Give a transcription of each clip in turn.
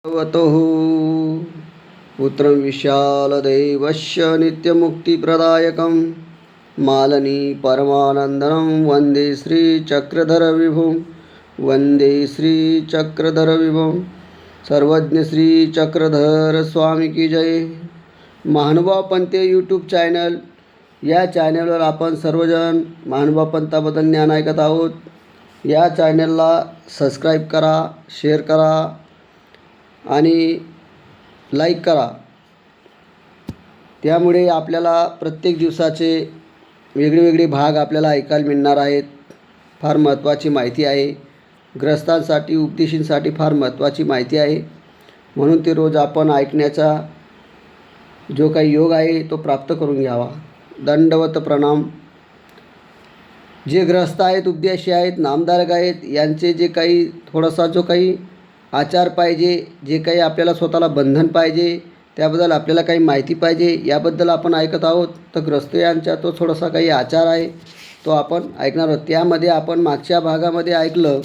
भगवतः पुत्रं विशालदेवस्य नित्यमुक्तिप्रदायकं मालनी परमानन्दं वन्दे श्रीचक्रधरविभुं वन्दे श्रीचक्रधरविभुं सर्वज्ञ श्रीचक्रधर स्वामी की जय। महानुभाव पंथ यूट्यूब चॅनल, या चॅनलवर आपण सर्वजण महानुभाव पंथाबद्दल ज्ञान ऐकत आहोत। या चॅनलला सबस्क्राईब करा, शेअर करा आणि लाईक करा। त्यामुळे आपल्याला प्रत्येक दिवसाचे वेगवेगळे भाग आपल्याला ऐकायला मिळणार आहेत। फार महत्त्वाची माहिती आहे, ग्रस्तांसाठी उपदेशींसाठी फार महत्त्वाची माहिती आहे, म्हणून ते रोज आपण ऐकण्याचा जो काही योग आहे तो प्राप्त करून घ्यावा। दंडवत प्रणाम। जे ग्रस्त आहेत, उपदेशी आहेत, नामधारक आहेत, यांचे जे काही थोडासा जो काही आचार पाहिजे, जे काही आपल्याला स्वतःला बंधन पाहिजे, त्याबद्दल आपल्याला काही माहिती पाहिजे, याबद्दल आपण ऐकत आहोत। तर ग्रस्त यांचा तो थोडासा काही आचार आहे, तो आपण ऐकणार आहोत। त्यामध्ये आपण मागच्या भागामध्ये ऐकलं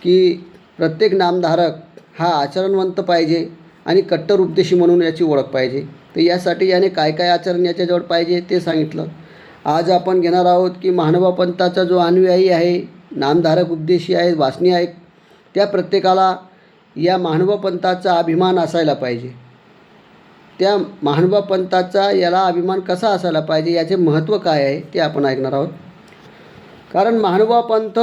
की प्रत्येक नामधारक हा आचरणवंत पाहिजे आणि कट्टर उपदेशी म्हणून याची ओळख पाहिजे। तर यासाठी याने काय काय आचरण याच्याजवळ पाहिजे ते सांगितलं। आज आपण घेणार आहोत की महानुभाव पंथाचा जो अनुयायी आहे, नामधारक उपदेशी आहेत, वासनी आहेत, त्या प्रत्येकाला या महानुभाव पंथाचा अभिमान असायला पाहिजे। त्या महानुभाव पंथाचा याला अभिमान कसा असायला पाहिजे, याचे महत्त्व काय आहे ते आपण ऐकणार आहोत। कारण महानुभाव पंथ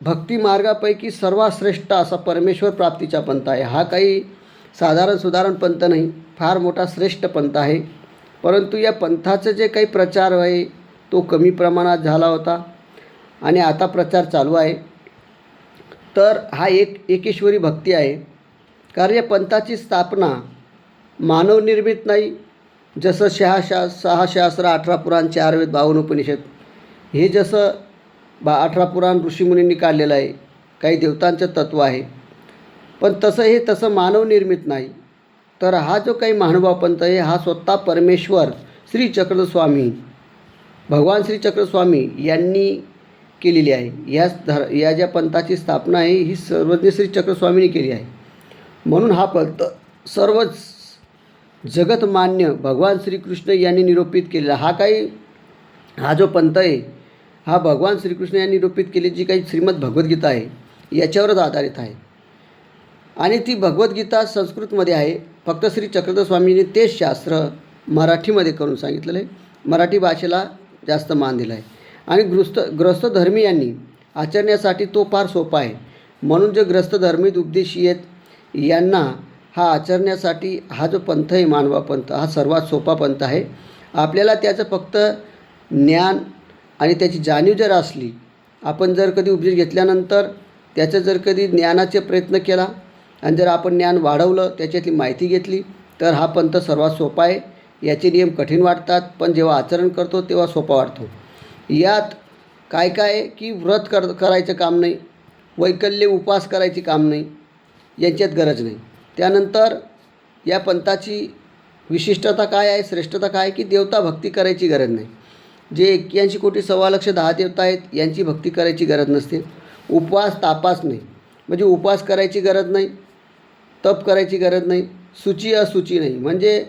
भक्ती मार्गापैकी सर्वात श्रेष्ठ असा परमेश्वर प्राप्तीचा पंथ आहे। हा काही साधारण पंथ नाही, फार मोठा श्रेष्ठ पंथ आहे। परंतु या पंथाचं जे काही प्रचार आहे तो कमी प्रमाणात झाला होता आणि आता प्रचार चालू आहे। तर हा एकेश्वरी भक्ती आहे। कारण या पंथाची स्थापना मानवनिर्मित नाही, जसं 6 शास्त्र 18 पुराण 4 वेद 52 उपनिषद हे जसं 18 पुराण ऋषीमुनींनी काढलेलं आहे, काही देवतांचं तत्त्व आहे, पण तसं मानवनिर्मित नाही। तर हा जो काही महानुभाव पंथ आहे हा स्वतः परमेश्वर श्री चक्रधर स्वामी, भगवान श्री चक्रधर स्वामी यांनी केलेली आहे। या ज्या पंथाची स्थापना आहे ही सर्वज्ञ श्री चक्रस्वामींनी केली आहे। म्हणून हा पंथ सर्वच जगतमान्य भगवान श्रीकृष्ण यांनी निरूपित केलेला हा जो पंथ आहे हा भगवान श्रीकृष्ण यांनी निरूपित केलेली जी काही श्रीमद भगवद्गीता आहे याच्यावरच आधारित आहे। आणि ती भगवद्गीता संस्कृतमध्ये आहे, फक्त श्री चक्रधर स्वामींनी तेच शास्त्र मराठीमध्ये करून सांगितलेलं आहे। मराठी भाषेला जास्त मान दिला आहे आणि ग्रस्त धर्मीयांनी आचरण्यासाठी तो फार सोपा आहे। म्हणून जे ग्रस्त धर्मी उपदेशी आहेत यांना हा आचरण्यासाठी हा जो पंथ आहे महानुभाव पंथ हा सर्वात सोपा पंथ आहे। आपल्याला त्याचं फक्त ज्ञान आणि त्याची जाणीव जर असली, आपण जर कधी उपदेश घेतल्यानंतर त्याचं जर कधी ज्ञानाचे प्रयत्न केला आणि जर आपण ज्ञान वाढवलं, त्याच्यातली माहिती घेतली, तर हा पंथ सर्वात सोपा आहे। याचे नियम कठीण वाटतात, पण जेव्हा आचरण करतो तेव्हा सोपा वाटतो। यात काय काय की व्रत करायचं काम नाही, वैकल्य उपास करायची काम नाही, यांच्यात गरज नाही। त्यानंतर या पंथाची विशिष्टता काय आहे, श्रेष्ठता काय आहे की देवता भक्ती करायची गरज नाही। जे 81 कोटी 1.25 देवता आहेत यांची भक्ती करायची गरज नसते। उपवास तापास नाही, म्हणजे उपवास करायची गरज नाही, तप करायची गरज नाही, सूची असूची नाही, म्हणजे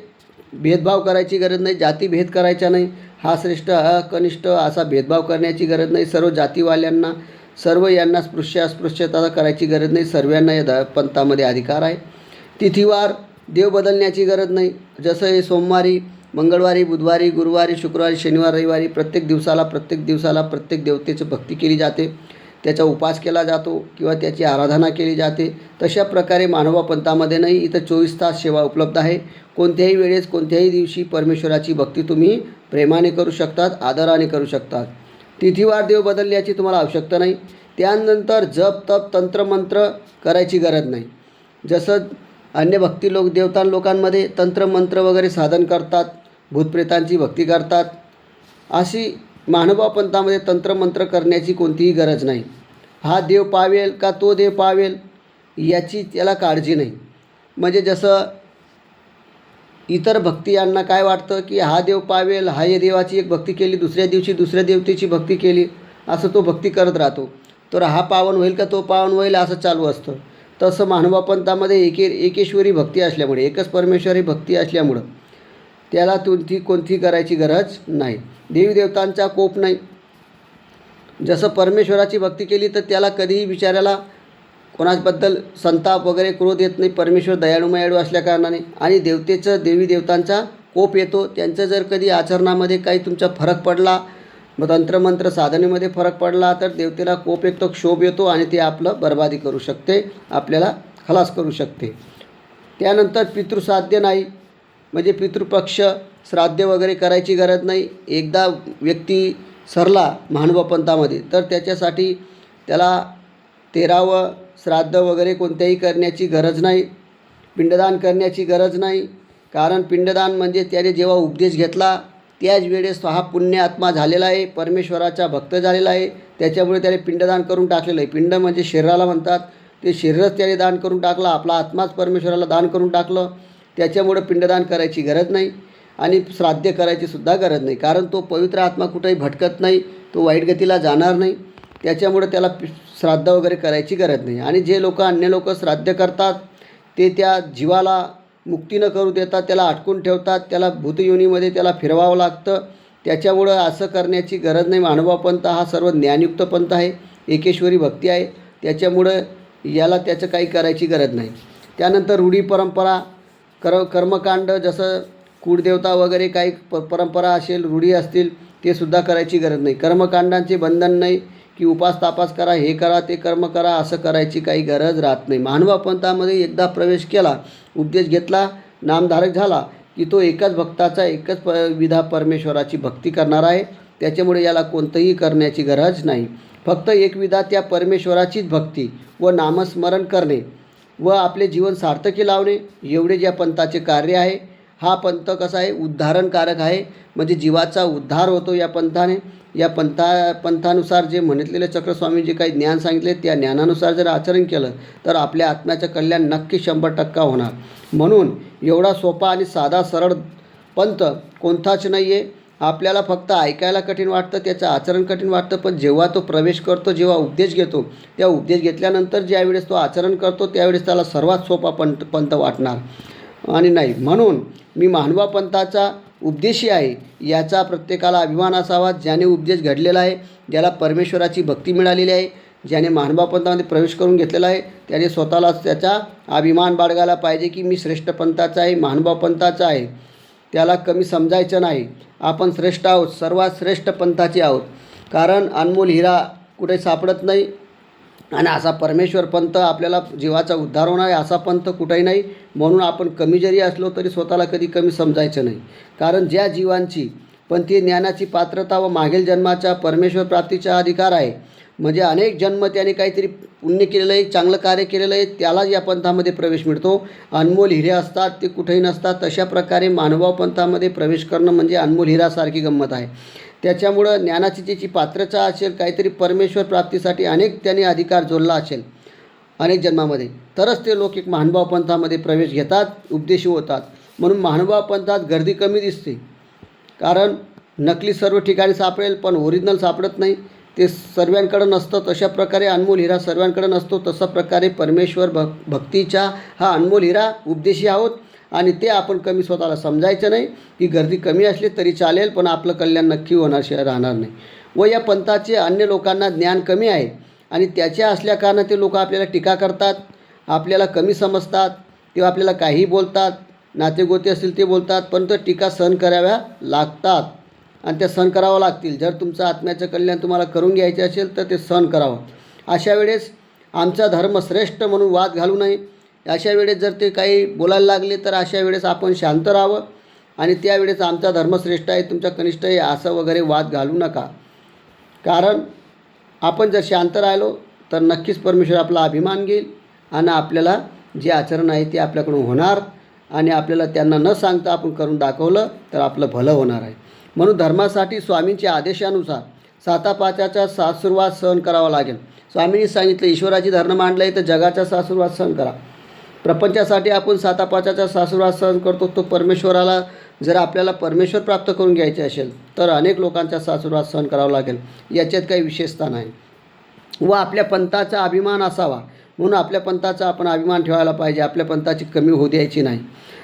भेदभाव करायची गरज नाही, जातीभेद करायचा नाही, हा श्रेष्ठ हा कनिष्ठ असा भेदभाव करण्याची गरज नाही। सर्व जातीवाल्यांना सर्व यांना अस्पृश्यता करायची गरज नाही, सर्वांना या पंथामध्ये अधिकार आहे। तिथीवार देव बदलण्याची गरज नाही, जसं हे सोमवारी, मंगळवारी, बुधवारी, गुरुवारी, शुक्रवारी, शनिवार, रविवारी प्रत्येक दिवसाला प्रत्येक देवतेची भक्ती केली जाते, त्याचा उपास केला जातो किंवा त्याची आराधना केली जाते। तशा प्रकारे महानुभाव पंथामध्ये नाही, इथं 24 तास सेवा उपलब्ध आहे। कोणत्याही वेळेस कोणत्याही दिवशी परमेश्वराची भक्ती तुम्ही प्रेमाने करू शकतात, आदराने करू शकतात। तिथीवार देव बदलण्याची तुम्हाला आवश्यकता नाही। त्यानंतर जप तप तंत्रमंत्र करायची गरज नाही, जसं अन्य भक्ती लोकांमध्ये तंत्रमंत्र वगैरे साधन करतात, भूतप्रेतांची भक्ती करतात, अशी महानुभाव पंथामध्ये तंत्रमंत्र करण्याची कोणतीही गरज नाही। हा देव पावेल का तो देव पावेल याची त्याला काळजी नाही। म्हणजे जसं इतर भक्तियांना काय वाटतं की हा देव पावेल, हा या देवाची एक भक्ती केली, दुसऱ्या दिवशी दुसऱ्या देवतेची भक्ती केली, असं तो भक्ती करत राहतो, तर हा पावन होईल का तो पावन होईल असं चालू असतं। तसं महानुभावपंथामध्ये एकेश्वरी भक्ती असल्यामुळे, एकच परमेश्वरी भक्ती असल्यामुळं त्याला कोणती करायची गरज नाही. देवी देवतांचा कोप नाही. जसं परमेश्वराची भक्ती केली तर त्याला कधीही बिचाऱ्याला कोणाबद्दल संताप वगैरे क्रोध येत नाही. परमेश्वर दयाळू असल्या कारणाने. आणि देवी देवतांचा कोप येतो. त्यांचं जर कधी आचरणामध्ये काही तुमचा फरक पडला, तंत्रमंत्र साधनेमध्ये फरक पडला, तर देवतेला कोप येतो, क्षोभ येतो आणि ते आपलं बर्बादी करू शकते, आपल्याला खलास करू शकते. त्यानंतर पितृसाध्य नाही, म्हणजे पितृपक्ष श्राद्ध वगैरे करायची गरज नाही. एकदा व्यक्ती सरला महानुभावपंथामध्ये तर त्याच्यासाठी त्याला 13वं श्राद्ध वगैरे कोणत्याही करण्याची गरज नाही. पिंडदान करण्याची गरज नाही. कारण पिंडदान म्हणजे त्याने जेव्हा उपदेश घेतला त्याच वेळेस हा पुण्य आत्मा झालेला आहे, परमेश्वराचा भक्त झालेला आहे, त्याच्यामुळे त्याने पिंडदान करून टाकलेलं आहे. पिंड म्हणजे शरीराला म्हणतात, ते शरीरच त्याने दान करून टाकलं, आपला आत्माच परमेश्वराला दान करून टाकलं. त्याच्यामुळे पिंडदान करायची गरज नाही आणि श्राद्ध करायची सुद्धा गरज नाही. कारण तो पवित्र आत्मा कुठेही भटकत नाही, तो वाईट गतीला जाणार नाही. त्याच्यामुळे त्याला श्राद्ध वगैरे करायची गरज नाही. आणि जे अन्य लोक श्राद्ध करतात ते त्या जीवाला मुक्ती न करू देतात, त्याला अटकून ठेवतात, त्याला भूतयोनीमध्ये त्याला फिरवावं लागतं. त्याच्यामुळं असं करण्याची गरज नाही. महानुभावपंथ हा सर्व ज्ञानयुक्त पंथ आहे, एकेश्वरी भक्ती आहे. त्याच्यामुळं याला त्याचं काही करायची गरज नाही. त्यानंतर रूढी परंपरा, कर्मकांड, जसं कुळदेवता वगैरे काही परंपरा असेल, रूढी असतील, ते सुद्धा करायची गरज नाही. कर्मकांडांचे बंधन नाही की उपास तापास करा, हे करा, ते कर्म करा, असं करायची काही गरज राहत नाही. महानुभावपंथामध्ये एकदा प्रवेश केला, उपदेश घेतला, नामधारक झाला की तो एकच भक्ताचा, एकच विधा परमेश्वराची भक्ती करणार आहे. त्याच्यामुळे याला कोणतंही करण्याची गरज नाही. फक्त एक विधा त्या परमेश्वराचीच भक्ती व नामस्मरण करणे व आपले जीवन सार्थकी लावणे, एवढे ज्या पंथाचे कार्य आहे. हा पंथ कसा आहे, उद्धारणकारक आहे, म्हणजे जीवाचा उद्धार होतो या पंथाने. या पंथानुसार जे म्हणितलेले चक्रस्वामी जे काही ज्ञान सांगितले त्या ज्ञानानुसार जर आचरण केलं तर आपल्या आत्म्याचं कल्याण नक्की 100% होणार. म्हणून एवढा सोपा आणि साधा सरळ पंथ कोणताच नाही आहे. आपल्याला फक्त ऐकायला कठीण वाटतं, त्याचं आचरण कठीण वाटतं, पण जेव्हा तो प्रवेश करतो, जेव्हा उपदेश घेतो, त्या उपदेश घेतल्यानंतर ज्यावेळेस तो आचरण करतो त्यावेळेस त्याला सर्वात सोपा पंथ वाटणार. आणि नाही, म्हणून मी महानुभावपंथाचा उपदेशी आहे याचा प्रत्येकाला अभिमान असावा. ज्याने उपदेश घडलेला आहे, ज्याला परमेश्वराची भक्ती मिळालेली आहे, ज्याने महानुभावपंथामध्ये प्रवेश करून घेतलेला आहे, त्याने स्वतःलाच त्याचा अभिमान बाळगायला पाहिजे की मी श्रेष्ठ पंथाचा आहे, महानुभावपंथाचा आहे. त्याला कमी समजायचं नाही. आपण श्रेष्ठ आहोत, सर्वात श्रेष्ठ पंथाचे आहोत. कारण अनमोल हिरा कुठे सापडत नाही आणि असा परमेश्वर पंथ आपल्याला जीवाचा उद्धार होणार आहे असा पंथ कुठेही नाही. म्हणून आपण कमी जरी असलो तरी स्वतःला कधी कमी समजायचं नाही. कारण ज्या जीवांची पंथीय ज्ञानाची पात्रता व मागील जन्माच्या परमेश्वर प्राप्तीचा अधिकार आहे, म्हणजे अनेक जन्म त्याने काहीतरी पुण्य केलेलं आहे, चांगलं कार्य केलेलं आहे, त्यालाच या पंथामध्ये प्रवेश मिळतो. अनमोल हिरे असतात ते कुठेही नसतात. तशा प्रकारे महानुभावपंथामध्ये प्रवेश करणं म्हणजे अनमोल हिरासारखी गंमत आहे. त्याच्यामुळं ज्ञानाची ज्याची पात्रता असेल, काहीतरी परमेश्वर प्राप्तीसाठी अनेक त्याने अधिकार जोडला असेल अनेक जन्मामध्ये, तरच ते लोक एक महानुभावपंथामध्ये प्रवेश घेतात, उपदेशी होतात. म्हणून महानुभावपंथात गर्दी कमी दिसते. कारण नकली सर्व ठिकाणी सापडेल पण ओरिजिनल सापडत नाही, ते सर्वांकडं नसतं. तशा प्रकारे अनमोल हिरा सर्वांकडं नसतो. तसा प्रकारे परमेश्वर भक्तीचा हा अनमोल हिरा उपदेशी आहोत आणि ते आपण कमी स्वतःला समजायचं नाही. की गर्दी कमी असली तरी चालेल पण आपलं कल्याण नक्की होण्याशिवाय राहणार नाही. व या पंथाचे अन्य लोकांना ज्ञान कमी आहे आणि त्याच्या असल्याकारणाने ते लोक आपल्याला टीका करतात, आपल्याला कमी समजतात, ते आपल्याला काहीही बोलतात, नातेगोते असतील ते बोलतात, पण ते टीका सहन कराव्या लागतात आणि त्या सहन करावं लागतील. जर तुमचं आत्म्याचं कल्याण तुम्हाला करून घ्यायचे असेल तर ते सहन करावं. अशा वेळेस आमचा धर्म श्रेष्ठ म्हणून वाद घालू नये. अशा वेळेस जर ते काही बोलायला लागले तर अशा वेळेस आपण शांत राहावं आणि त्यावेळेस आमचा धर्म श्रेष्ठ आहे, तुमचा कनिष्ठ आहे असं वगैरे वाद घालू नका. कारण आपण जर शांत राहिलो तर नक्कीच परमेश्वर आपला अभिमान घेईल आणि आपल्याला जे आचरण आहे ते आपल्याकडून होणार आणि आपल्याला त्यांना न सांगता आपण करून दाखवलं तर आपलं भलं होणार आहे. म्हणून धर्मासाठी स्वामींच्या आदेशानुसार 7-5चा सासुरवाद सहन करावा लागेल. स्वामींनी सांगितलं ईश्वराची धर्म मांडलं आहे तर जगाचा सासुरवाद सहन करा. प्रपंचासाठी आपण 7-5चा सासुरवाद सहन करतो. तो परमेश्वराला जर आपल्याला परमेश्वर प्राप्त करून घ्यायचे असेल तर अनेक लोकांचा सासुरवाद सहन करावा लागेल. याच्यात काही विशेषता नाही. व आपल्या पंथाचा अभिमान असावा. म्हणून आपल्या पंथाचा आपण अभिमान ठेवायला पाहिजे, आपल्या पंथाची कमी होऊ द्यायची नाही.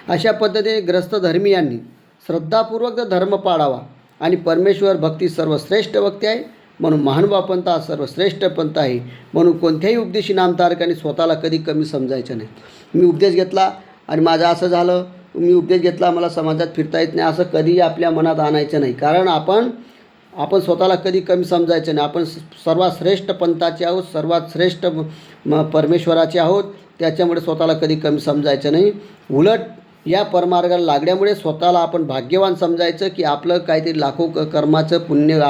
अशा पद्धतीने ग्रस्त धर्मीयांनी श्रद्धापूर्वक धर्म पाळावा आणि परमेश्वर भक्ती सर्वश्रेष्ठ भक्ती आहे. म्हणून महानुभाव पंथ हा सर्वश्रेष्ठ पंथ आहे. म्हणून कोणत्याही उपदेशी नामधारकांनी स्वतःला कधी कमी समजायचं नाही. मी उपदेश घेतला आणि माझं असं झालं, मी उपदेश घेतला मला समाजात फिरता येत नाही, असं कधीही आपल्या मनात आणायचं नाही. कारण आपण स्वतःला कधी कमी समजायचं नाही. आपण सर्वात श्रेष्ठ पंथाचे आहोत, सर्वात श्रेष्ठ परमेश्वराचे आहोत. त्याच्यामुळे स्वतःला कधी कमी समजायचं नाही. उलट या परमार्गाला लागल्यामुळे स्वतःला आपण भाग्यवान समजायचं की आपलं काहीतरी लाखो कर्माचं पुण्य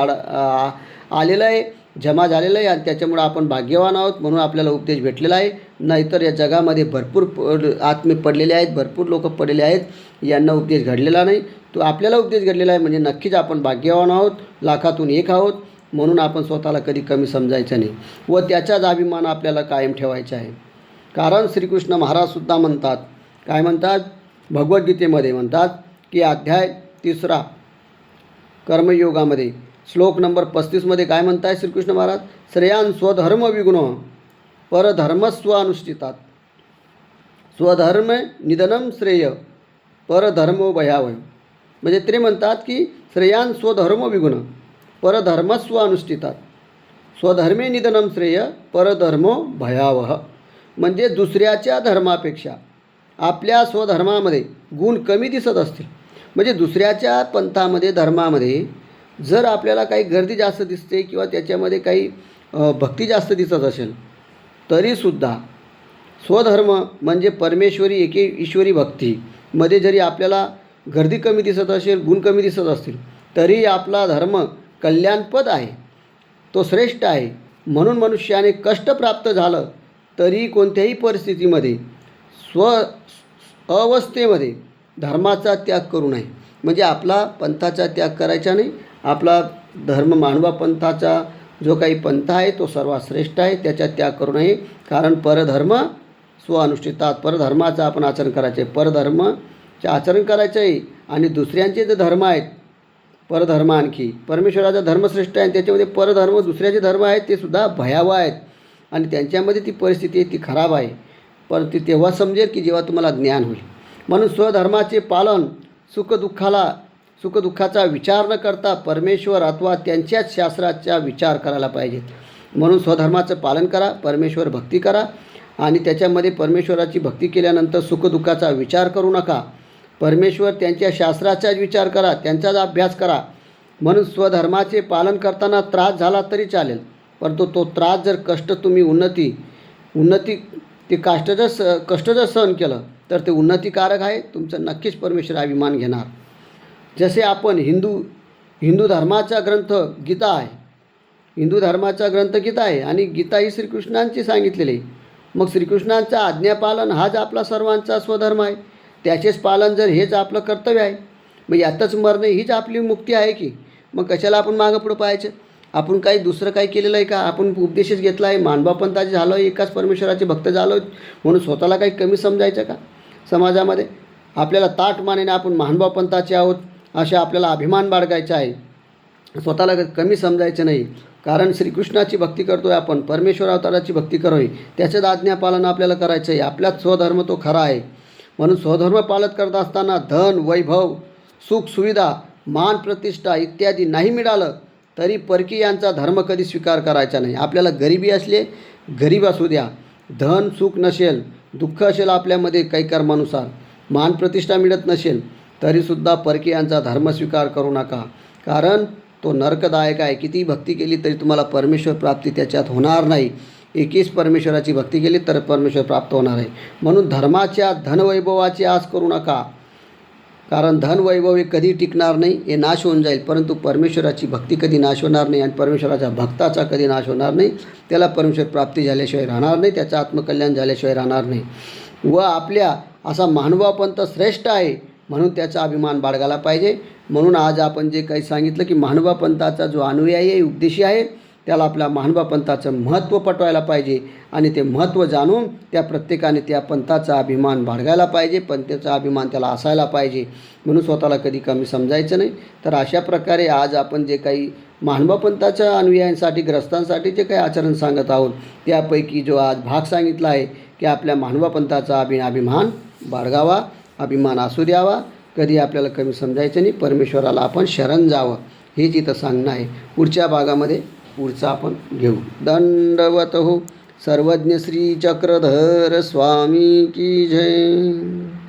आलेलं आहे, जमा झालेलं आहे आणि त्याच्यामुळं आपण भाग्यवान आहोत म्हणून आपल्याला उपदेश भेटलेला आहे. नाहीतर या जगामध्ये भरपूर आत्मे पडलेले आहेत, भरपूर लोक पडलेले आहेत, यांना उपदेश घडलेला नाही. तो आपल्याला उपदेश घडलेला आहे म्हणजे नक्कीच आपण भाग्यवान आहोत, लाखातून एक आहोत. म्हणून आपण स्वतःला कधी कमी समजायचं नाही व त्याचाच अभिमान आपल्याला कायम ठेवायचा आहे. कारण श्रीकृष्ण महाराजसुद्धा म्हणतात, काय म्हणतात, भगवद्गीतेमध्ये म्हणतात की अध्याय 3 कर्मयोगामध्ये श्लोक नंबर 35मध्ये काय म्हणताय श्रीकृष्ण महाराज, श्रेयान स्वधर्म विगुण परधर्मस्व अनुष्ठितात स्वधर्म निधनम श्रेय परधर्मो भयावह. म्हणजे ते म्हणतात की श्रेयान स्वधर्म विगुण परधर्मस्व अनुष्ठितात स्वधर्मे निधनम श्रेय परधर्मो भयावह. म्हणजे दुसऱ्याच्या धर्मापेक्षा आपल्या स्वधर्मामध्ये गुण कमी दिसत असतील, म्हणजे दुसऱ्याच्या पंथामध्ये धर्मामध्ये जर आपल्याला काही गर्दी जास्त दिसते किंवा त्याच्यामध्ये काही भक्ती जास्त दिसत असेल तरीसुद्धा स्वधर्म म्हणजे परमेश्वरी एके ईश्वरी भक्तीमध्ये जरी आपल्याला गर्दी कमी दिसत असेल, गुण कमी दिसत असतील, तरी आपला धर्म कल्याणपद आहे, तो श्रेष्ठ आहे. म्हणून मनुष्याने कष्ट प्राप्त झालं तरी कोणत्याही परिस्थितीमध्ये अवस्थेमध्ये धर्माचा त्याग करू नये. म्हणजे आपला पंथाचा त्याग करायचा नाही. आपला धर्म मानवा पंथाचा जो काही पंथ आहे तो सर्वात श्रेष्ठ आहे, त्याचा त्याग करू नये. कारण परधर्म स्वअनुष्ठितात, परधर्माचं आपण आचरण करायचं आहे, परधर्माचे आचरण करायचं आहे. आणि दुसऱ्यांचे जे धर्म आहेत परधर्म, आणखी परमेश्वराचा धर्म श्रेष्ठ आहे आणि त्याच्यामध्ये परधर्म दुसऱ्याचे धर्म आहेत ते सुद्धा भयावह आहेत आणि त्यांच्यामध्ये ती परिस्थिती आहे ती खराब आहे. पण ती तेव्हा समजेल की जेव्हा तुम्हाला ज्ञान होईल. म्हणून स्वधर्माचे पालन सुखदुःखाचा विचार न करता परमेश्वर अथवा त्यांच्याच शास्त्राचा विचार करायला पाहिजे. म्हणून स्वधर्माचं पालन करा, परमेश्वर भक्ती करा आणि त्याच्यामध्ये परमेश्वराची भक्ती केल्यानंतर सुखदुःखाचा विचार करू नका. परमेश्वर त्यांच्या शास्त्राचाच विचार करा, त्यांचाच अभ्यास करा. म्हणून स्वधर्माचे पालन करताना त्रास झाला तरी चालेल, परंतु तो त्रास जर कष्ट तुम्ही उन्नती ते कष्ट जर सहन केलं तर ते उन्नतीकारक आहे. तुमचं नक्कीच परमेश्वर अभिमान घेणार. जसे आपण हिंदू धर्माचा ग्रंथ गीता आहे, हिंदू धर्माचा ग्रंथ गीता आहे आणि गीता ही श्रीकृष्णांची सांगितलेली आहे. मग श्रीकृष्णांचा आज्ञापालन हाच आपला सर्वांचा स्वधर्म आहे. त्याचेच पालन जर हेच आपलं कर्तव्य आहे, मग यातच मरणे हीच आपली मुक्ती आहे की. मग कशाला आपण मागं पुढं पाहायचं. आपण काही दुसरं काही केलेलं आहे का. आपण उपदेशच घेतला आहे, मानवा पंथाचे झालो, एकाच परमेश्वराचे भक्त झालो म्हणून स्वतःला काही कमी समजायचं का. समाजामध्ये आपल्याला ताठ मानेने आपण महानुभाव पंथाचे आहोत अशा आपल्याला अभिमान बाळगायचा आहे. स्वतःला कमी समजायचं नाही. कारण श्रीकृष्णाची भक्ती करतो आहे आपण, परमेश्वर अवताराची भक्ती करू आहे, त्याचं आज्ञापालन आपल्याला करायचं आहे. आपल्याच स्वधर्म तो खरा आहे. म्हणून स्वधर्म पालन करत असताना धन, वैभव, सुख सुविधा, मान प्रतिष्ठा इत्यादी नाही मिळालं तरी परकीयांचा धर्म कधी स्वीकार करायचा नाही. आपल्याला गरिबी असले, गरीब असू द्या, धन सुख नसेल, दुःख असेल आपल्यामध्ये काही कर्मानुसार, मान प्रतिष्ठा मिळत नसेल तरीसुद्धा परकीयांचा धर्म स्वीकार करू नका. कारण तो नरकदायक आहे. किती भक्ती केली तरी तुम्हाला परमेश्वर प्राप्ती त्याच्यात होणार नाही. एकीच परमेश्वराची भक्ती केली तर परमेश्वर प्राप्त होणार आहे. म्हणून धर्माच्या धनवैभवाची आस करू नका. कारण धनवैभव हे कधी टिकणार नाही, हे नाश होऊन जाईल. परंतु परमेश्वराची भक्ती कधी नाश होणार नाही आणि परमेश्वराच्या भक्ताचा कधी नाश होणार नाही. त्याला परमेश्वर प्राप्ती झाल्याशिवाय राहणार नाही, त्याचं आत्मकल्याण झाल्याशिवाय राहणार नाही. व आपल्या असा महानुभाव पंथ श्रेष्ठ आहे म्हणून त्याचा अभिमान बाळगायला पाहिजे. म्हणून आज आपण जे काही सांगितलं की महानुभाव पंथाचा जो अनुयायी आहे, उपदेशी आहे, त्याला आपल्या महानुभाव पंथाचं महत्त्व पटवायला पाहिजे आणि ते महत्त्व जाणून त्या प्रत्येकाने त्या पंथाचा अभिमान बाळगायला पाहिजे, पंथाचा अभिमान त्याला असायला पाहिजे. म्हणून स्वतःला कधी कमी समजायचं नाही. तर अशा प्रकारे आज आपण जे काही मानवपंथाच्या अनुयायांसाठी ग्रस्तांसाठी जे काही आचरण सांगत आहोत त्यापैकी जो आज भाग सांगितला आहे की आपल्या मानवपंथाचा अभिमान बाळगावा, अभिमान असू द्यावा, कधी आपल्याला कमी समजायचं नाही, परमेश्वराला आपण शरण जावं, हे जिथं सांगणं आहे. पुढच्या भागामध्ये पुढचं आपण घेऊ. दंडवत हो. सर्वज्ञ श्री चक्रधर स्वामी की जय.